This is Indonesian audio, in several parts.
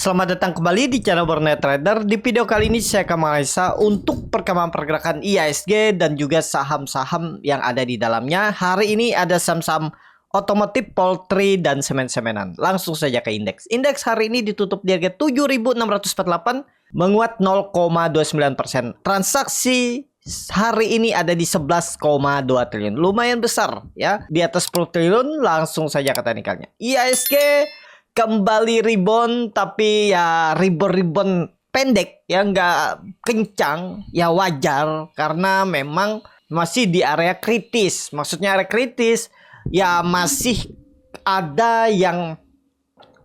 Selamat datang kembali di channel Borneo Trader. Di video kali ini saya akan menganalisa untuk perkembangan pergerakan IHSG dan juga saham-saham yang ada di dalamnya. Hari ini ada saham-saham otomotif, poultry, dan semen-semenan. Langsung saja ke indeks. Indeks hari ini ditutup di harga 7.648, menguat 0,29%. Transaksi hari ini ada di 11,2 triliun. Lumayan besar ya. Di atas 10 triliun. Langsung saja ke teknikalnya. IHSG kembali rebound, tapi ya rebound pendek ya, nggak kencang, ya wajar karena memang masih di area kritis. Maksudnya area kritis ya, masih ada yang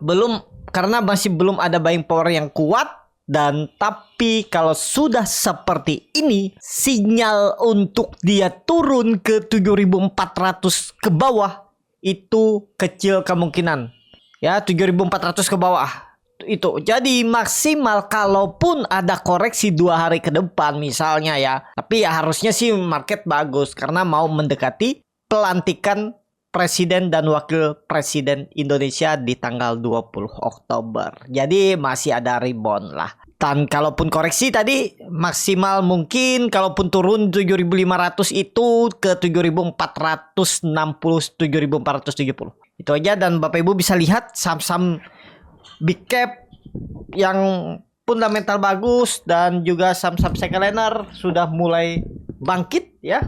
belum, karena masih belum ada buying power yang kuat. Dan tapi kalau sudah seperti ini, sinyal untuk dia turun ke 7.400 ke bawah itu kecil kemungkinan. Ya, 7.400 ke bawah itu. Jadi maksimal kalaupun ada koreksi 2 hari ke depan misalnya ya. Tapi ya harusnya sih market bagus karena mau mendekati pelantikan Presiden dan Wakil Presiden Indonesia di tanggal 20 Oktober. Jadi masih ada rebound lah. Dan kalaupun koreksi tadi maksimal mungkin kalaupun turun 7.500 itu ke 7.460, 7.470. Itu aja. Dan Bapak Ibu bisa lihat saham-saham big cap yang fundamental bagus dan juga saham-saham secondary sudah mulai bangkit ya.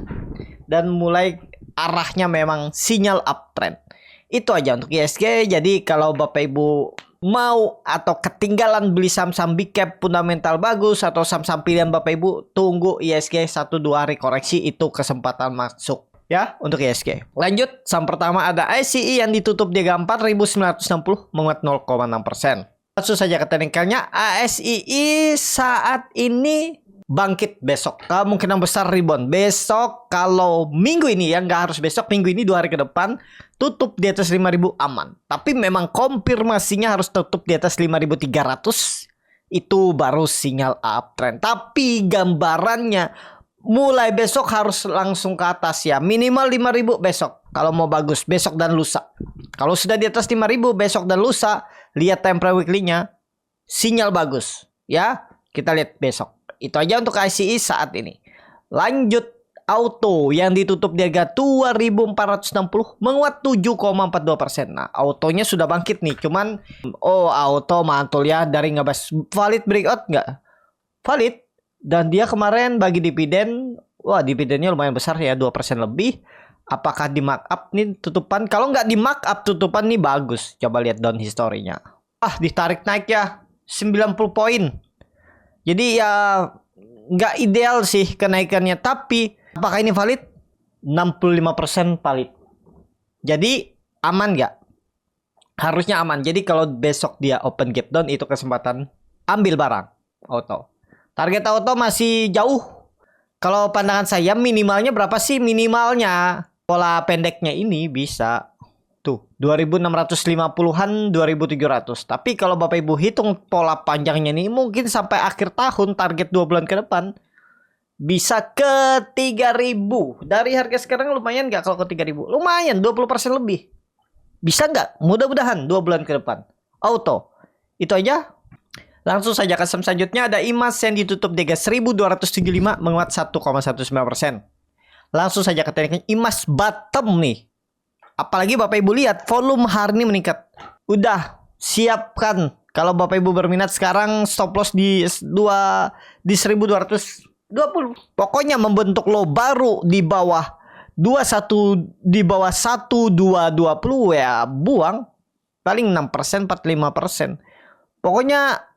Dan mulai arahnya memang sinyal uptrend. Itu aja untuk IHSG. Jadi kalau Bapak Ibu mau atau ketinggalan beli saham-saham big cap fundamental bagus atau saham-saham pilihan Bapak Ibu, tunggu IHSG 1-2 hari koreksi, itu kesempatan masuk ya untuk IHSG. Lanjut, saham pertama ada ASCI yang ditutup di harga 4.960, menguat 0,6%. Langsung saja ke teknikalnya. ASCI saat ini bangkit besok, kemungkinan besar rebound besok. Kalau minggu ini ya, nggak harus besok, minggu ini 2 hari ke depan tutup di atas 5.000 aman. Tapi memang konfirmasinya harus tutup di atas 5.300, itu baru sinyal uptrend. Tapi gambarannya mulai besok harus langsung ke atas ya, minimal 5.000 besok kalau mau bagus, besok dan lusa. Kalau sudah di atas 5.000 besok dan lusa, lihat time frame weekly-nya, sinyal bagus ya. Kita lihat besok. Itu aja untuk ICI saat ini. Lanjut, auto yang ditutup di harga 2.460, menguat 7,42%. Nah, autonya sudah bangkit nih. Cuman auto mantul ya, dari ngebahas valid breakout nggak? Valid. Dan dia kemarin bagi dividen, wah dividennya lumayan besar ya, 2% lebih. Apakah di markup nih tutupan? Kalau nggak di markup tutupan nih bagus. Coba lihat down historinya. Ditarik naik ya 90 poin. Jadi ya nggak ideal sih kenaikannya. Tapi apakah ini valid? 65% valid. Jadi aman nggak? Harusnya aman. Jadi kalau besok dia open gap down, itu kesempatan ambil barang auto. Target auto masih jauh. Kalau pandangan saya minimalnya berapa sih? Minimalnya pola pendeknya ini bisa tuh 2.650-an, 2.700. Tapi kalau Bapak Ibu hitung pola panjangnya nih, mungkin sampai akhir tahun, target 2 bulan ke depan bisa ke 3.000. Dari harga sekarang lumayan nggak kalau ke 3.000? Lumayan, 20% lebih. Bisa nggak? Mudah-mudahan 2 bulan ke depan. Auto. Itu aja. Langsung saja ke saham selanjutnya ada IMAS yang ditutup di harga 1.275, menguat 1,19%. Langsung saja ke tekniknya. IMAS bottom nih. Apalagi Bapak Ibu lihat volume hari ini meningkat. Udah siapkan. Kalau Bapak Ibu berminat sekarang stop loss di 1.220. Pokoknya membentuk low baru di bawah 21, di bawah 1.220 ya buang. Paling 6%, 45%. Pokoknya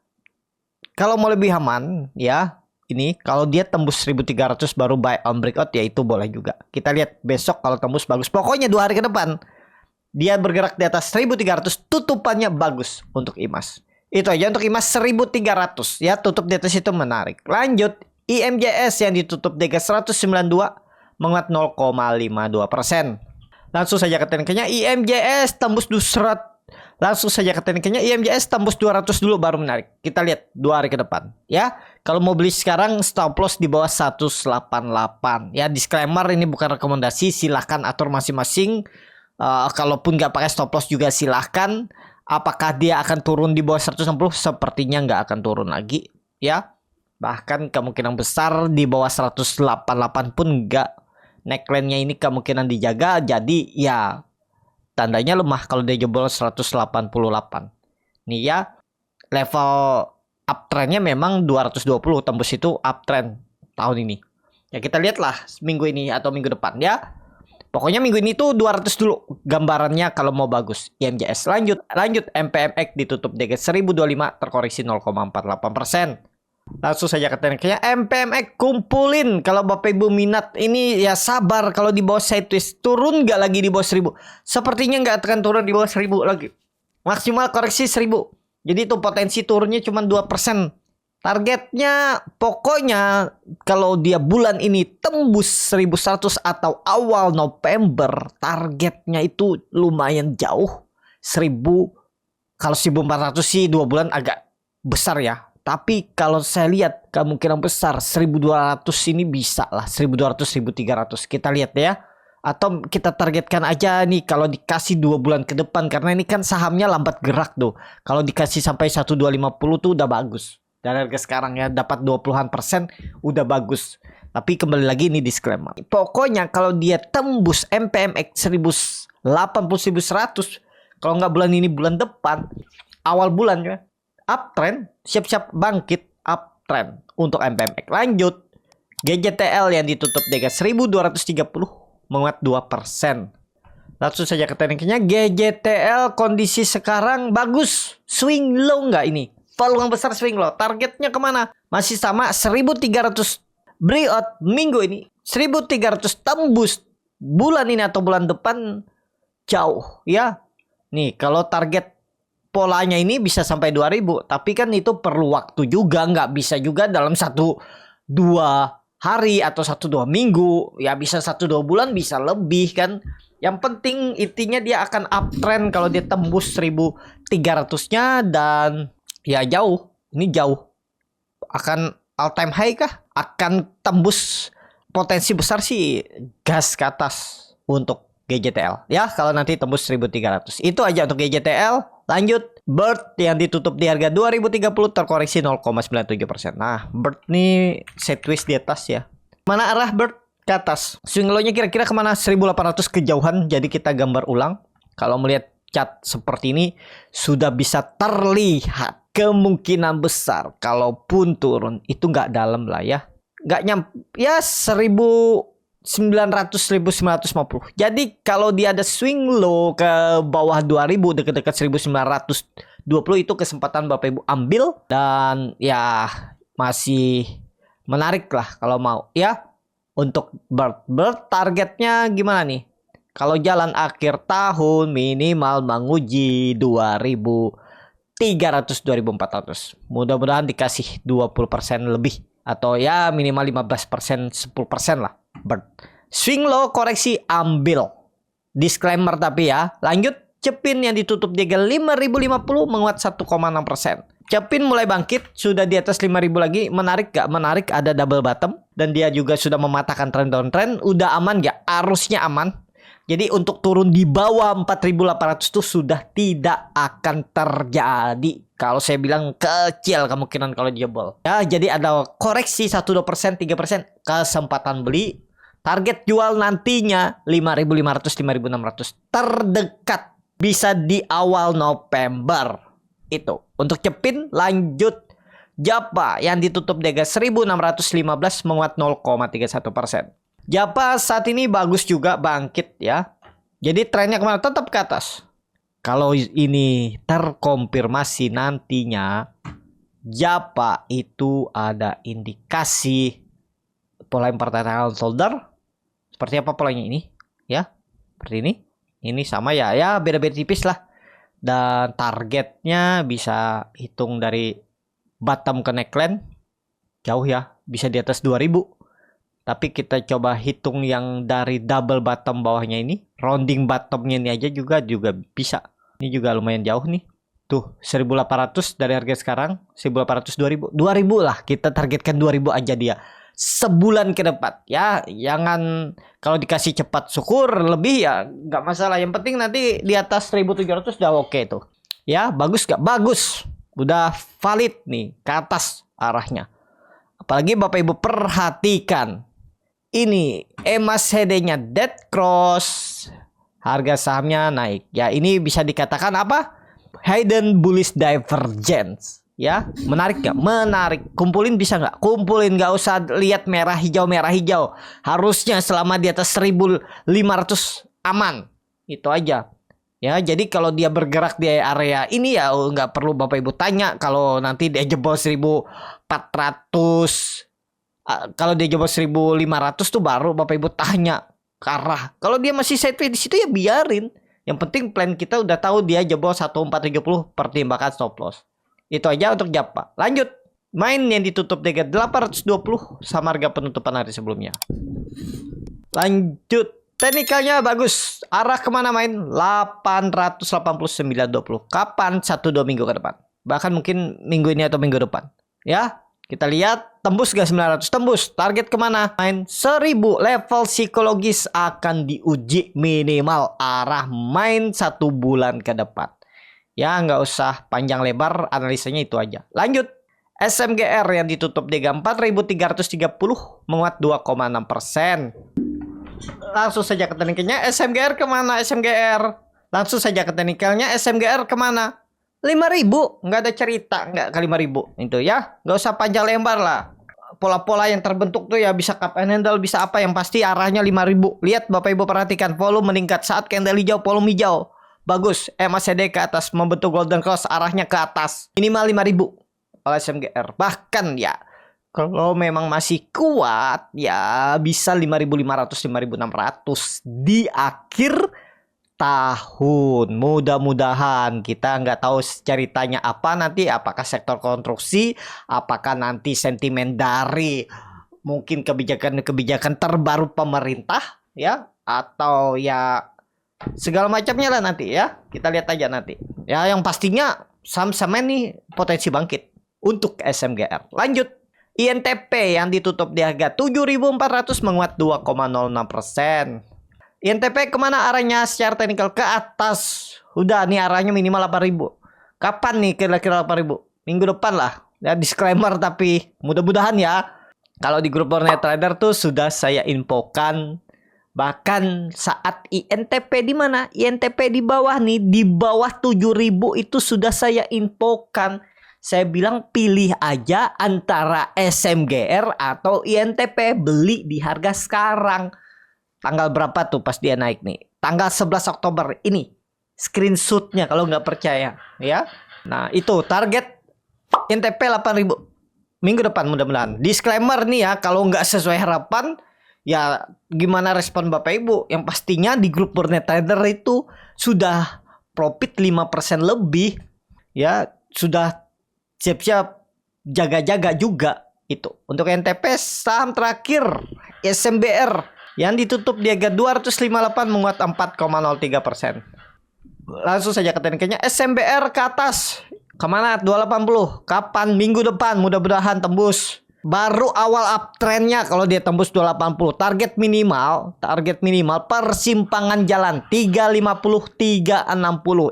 kalau mau lebih aman ya, ini kalau dia tembus 1.300 baru buy on breakout ya, itu boleh juga. Kita lihat besok kalau tembus bagus. Pokoknya 2 hari ke depan dia bergerak di atas 1.300, tutupannya bagus untuk IMAS. Itu aja untuk IMAS 1.300 ya, tutup di atas itu menarik. Lanjut, IMJS yang ditutup di harga 192, menguat 0,52%. Langsung saja ke tekniknya. IMJS tembus 200. Langsung saja ke tekniknya. IMJS tembus 200 dulu baru menarik. Kita lihat 2 hari ke depan ya. Kalau mau beli sekarang stop loss di bawah 188 ya. Disclaimer, ini bukan rekomendasi, silahkan atur masing-masing. Kalaupun nggak pakai stop loss juga silahkan. Apakah dia akan turun di bawah 160? Sepertinya nggak akan turun lagi ya. Bahkan kemungkinan besar di bawah 188 pun nggak. Neckline-nya ini kemungkinan dijaga, jadi ya tandanya lemah kalau dia jebol 188. Nih ya, level uptrendnya memang 220, tembus itu uptrend tahun ini. Ya kita lihatlah minggu ini atau minggu depan ya. Pokoknya minggu ini tuh 200 dulu gambarannya kalau mau bagus. IMJS lanjut MPMX ditutup di 1025 terkoreksi 0,48%. Langsung saja ke tekniknya MPMX kumpulin. Kalau Bapak Ibu minat ini ya sabar, kalau di bawah sideways turun nggak lagi di bawah 1000. Sepertinya nggak akan turun di bawah 1000 lagi. Maksimal koreksi 1000. Jadi itu potensi turunnya cuma 2%. Targetnya pokoknya kalau dia bulan ini tembus 1100 atau awal November, targetnya itu lumayan jauh. 1000, kalau 1400 sih 2 bulan agak besar ya. Tapi kalau saya lihat kemungkinan besar 1200 ini bisa lah, 1200 1300 kita lihat ya. Atau kita targetkan aja nih kalau dikasih 2 bulan ke depan, karena ini kan sahamnya lambat gerak tuh. Kalau dikasih sampai 1250 tuh udah bagus. Dan harga sekarang ya dapat 20-an% udah bagus. Tapi kembali lagi ini disclaimer. Pokoknya kalau dia tembus MPMX 1080 1100, kalau nggak bulan ini bulan depan, awal bulan ya, uptrend, siap-siap bangkit uptrend untuk MPMX. Lanjut, GJTL yang ditutup di 1230 menguat 2%. Langsung saja ke tekniknya. GJTL kondisi sekarang bagus, swing low nggak ini? Peluang besar swing low. Targetnya kemana? Masih sama 1300 breakout minggu ini. 1300 tembus bulan ini atau bulan depan jauh ya. Nih kalau target polanya ini bisa sampai 2000. Tapi kan itu perlu waktu juga. Nggak bisa juga dalam 1-2 hari atau 1-2 minggu. Ya bisa 1-2 bulan, bisa lebih kan. Yang penting intinya dia akan uptrend kalau dia tembus 1300-nya dan ya jauh, ini jauh. Akan all time high kah? Akan tembus, potensi besar sih gas ke atas untuk GJTL. Ya, kalau nanti tembus 1300. Itu aja untuk GJTL. Lanjut, Bird yang ditutup di harga 2030 terkoreksi 0,97%. Nah, Bird nih sideways di atas ya. Mana arah Bird? Ke atas. Swing low-nya kira-kira kemana? 1800 kejauhan. Jadi kita gambar ulang. Kalau melihat chart seperti ini sudah bisa terlihat kemungkinan besar kalaupun turun itu nggak dalam lah ya, nggak nyampe ya 1900 1950. Jadi kalau dia ada swing low ke bawah 2000 dekat-dekat 1920 itu kesempatan Bapak Ibu ambil dan ya masih menarik lah kalau mau ya. Untuk Bird targetnya gimana nih? Kalau jalan akhir tahun minimal menguji 2300 2400. Mudah-mudahan dikasih 20% lebih atau ya minimal 15% 10% lah. Bird. Swing low koreksi ambil. Disclaimer tapi ya. Lanjut, Cepin yang ditutup di 5050 menguat 1,6%. Cepin mulai bangkit, sudah di atas 5000 lagi. Menarik gak? Menarik, ada double bottom dan dia juga sudah mematahkan trend downtrend. Udah aman gak? Arusnya aman. Jadi untuk turun di bawah 4800 itu sudah tidak akan terjadi. Kalau saya bilang kecil kemungkinan kalau jebol. Ya, jadi ada koreksi 1-2%, 3% kesempatan beli. Target jual nantinya 5500 5600 terdekat. Bisa di awal November. Itu. Untuk Cepin lanjut Japa yang ditutup di harga 1615 menguat 0,31%. Japa saat ini bagus juga bangkit ya. Jadi trennya kemana? Tetap ke atas. Kalau ini terkonfirmasi nantinya Japa itu ada indikasi pola pertahanan shoulder. Seperti apa polanya ini? Ya, seperti ini. Ini sama ya. Ya beda-beda tipis lah. Dan targetnya bisa hitung dari bottom ke neckline. Jauh ya. Bisa di atas 2000. Tapi kita coba hitung yang dari double bottom bawahnya ini. Rounding bottomnya ini aja juga bisa. Ini juga lumayan jauh nih. Tuh 1800 dari harga sekarang. 1800 2000. 2000 lah. Kita targetkan 2000 aja dia. Sebulan ke depan ya. Jangan kalau dikasih cepat syukur, lebih ya nggak masalah. Yang penting nanti di atas 1700 udah oke tuh. Ya, bagus gak? Bagus. Udah valid nih ke atas arahnya. Apalagi Bapak Ibu perhatikan. Ini MACD-nya dead cross. Harga sahamnya naik. Ya, ini bisa dikatakan apa? Hidden bullish divergence. Ya, menarik gak? Menarik. Kumpulin bisa nggak? Kumpulin, nggak usah lihat merah hijau. Harusnya selama di atas 1.500 aman. Itu aja. Ya, jadi kalau dia bergerak di area ini ya nggak perlu Bapak Ibu tanya. Kalau nanti dia jebol 1.400, kalau dia jebol 1.500 tuh baru Bapak Ibu tanya ke arah. Kalau dia masih sideways di situ ya biarin. Yang penting plan kita udah tahu dia jebol 1.470, pertimbangkan stop loss. Itu aja untuk Japa. Lanjut. Main yang ditutup di 820 sama harga penutupan hari sebelumnya. Lanjut. Teknikalnya bagus. Arah kemana main? 889.20. Kapan? 1-2 minggu ke depan. Bahkan mungkin minggu ini atau minggu depan. Ya, kita lihat tembus gak 900? Tembus. Target kemana? Main 1000. Level psikologis akan diuji minimal. Arah main 1 bulan ke depan. Ya, nggak usah panjang lebar. Analisanya itu aja. Lanjut. SMGR yang ditutup di 4.330 menguat 2,6%. Langsung saja ke teknikalnya. SMGR kemana? SMGR langsung saja ke teknikalnya. SMGR kemana? 5.000. Nggak ada cerita nggak ke 5.000 itu ya. Nggak usah panjang lebar lah. Pola-pola yang terbentuk tuh ya bisa cup and handle, bisa apa, yang pasti arahnya 5.000. Lihat Bapak Ibu perhatikan, volume meningkat saat candle hijau, volume hijau bagus. MACD ke atas membentuk golden cross, arahnya ke atas minimal 5.000 oleh SMGR. Bahkan ya kalau memang masih kuat ya bisa 5.500, 5.600 di akhir tahun. Mudah-mudahan. Kita nggak tahu ceritanya apa nanti, apakah sektor konstruksi, apakah nanti sentimen dari mungkin kebijakan-kebijakan terbaru pemerintah ya, atau ya segala macamnya lah nanti ya. Kita lihat aja nanti. Ya, yang pastinya saham-saham ini potensi bangkit untuk SMGR. Lanjut. INTP yang ditutup di harga 7.400 menguat 2,06%. INTP kemana arahnya secara teknikal? Ke atas. Udah nih arahnya minimal 8.000. Kapan nih kira-kira 8.000? Minggu depan lah. Ya, disclaimer tapi mudah-mudahan ya. Kalau di grup Borneo Trader tuh sudah saya infokan. Bahkan saat INTP di mana? INTP di bawah nih. Di bawah 7.000 itu sudah saya infokan. Saya bilang pilih aja antara SMGR atau INTP. Beli di harga sekarang. Tanggal berapa tuh pas dia naik nih? Tanggal 11 Oktober ini. Screenshotnya kalau nggak percaya ya. Nah itu target INTP 8.000. Minggu depan mudah-mudahan. Disclaimer nih ya, kalau nggak sesuai harapan ya gimana respon Bapak Ibu. Yang pastinya di grup Borneo Trader itu sudah profit 5% lebih. Ya sudah siap-siap jaga-jaga juga itu. Untuk NTP saham terakhir SMBR yang ditutup di harga 258 menguat 4,03%. Langsung saja ke tekniknya. SMBR ke atas. Kemana? 280. Kapan? Minggu depan. Mudah-mudahan tembus. Baru awal uptrendnya kalau dia tembus 280. Target minimal persimpangan jalan 350, 360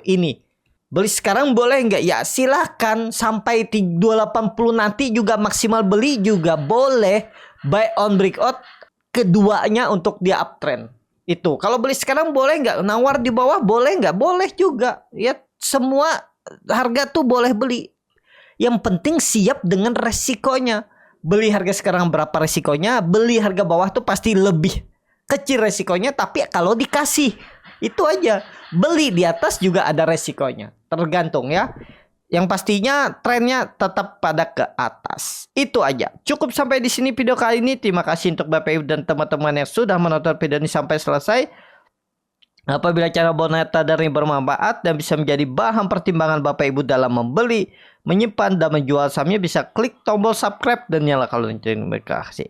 ini. Beli sekarang boleh nggak? Ya silahkan. Sampai 280 nanti juga maksimal beli juga boleh. Buy on breakout. Keduanya untuk dia uptrend. Itu. Kalau beli sekarang boleh nggak? Nawar di bawah boleh nggak? Boleh juga. Ya semua harga tuh boleh beli. Yang penting siap dengan resikonya. Beli harga sekarang berapa resikonya? Beli harga bawah tuh pasti lebih kecil resikonya. Tapi kalau dikasih. Itu aja. Beli di atas juga ada resikonya. Tergantung ya. Yang pastinya trennya tetap pada ke atas. Itu aja. Cukup sampai di sini video kali ini. Terima kasih untuk Bapak Ibu dan teman-teman yang sudah menonton video ini sampai selesai. Apabila cara Borneo Trader ini bermanfaat dan bisa menjadi bahan pertimbangan Bapak Ibu dalam membeli, menyimpan, dan menjual sahamnya, bisa klik tombol subscribe dan nyalakan lonceng notifikasi.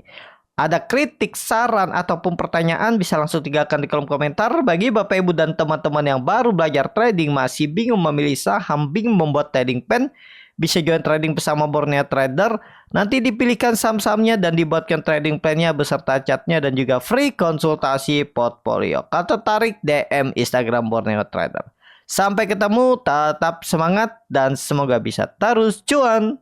Ada kritik, saran, ataupun pertanyaan bisa langsung tinggalkan di kolom komentar. Bagi Bapak Ibu dan teman-teman yang baru belajar trading, masih bingung memilih saham, bingung membuat trading plan, bisa join trading bersama Borneo Trader. Nanti dipilihkan saham-sahamnya dan dibuatkan trading plan-nya beserta chartnya dan juga free konsultasi portfolio. Kalau tertarik, DM Instagram Borneo Trader. Sampai ketemu, tetap semangat dan semoga bisa terus cuan.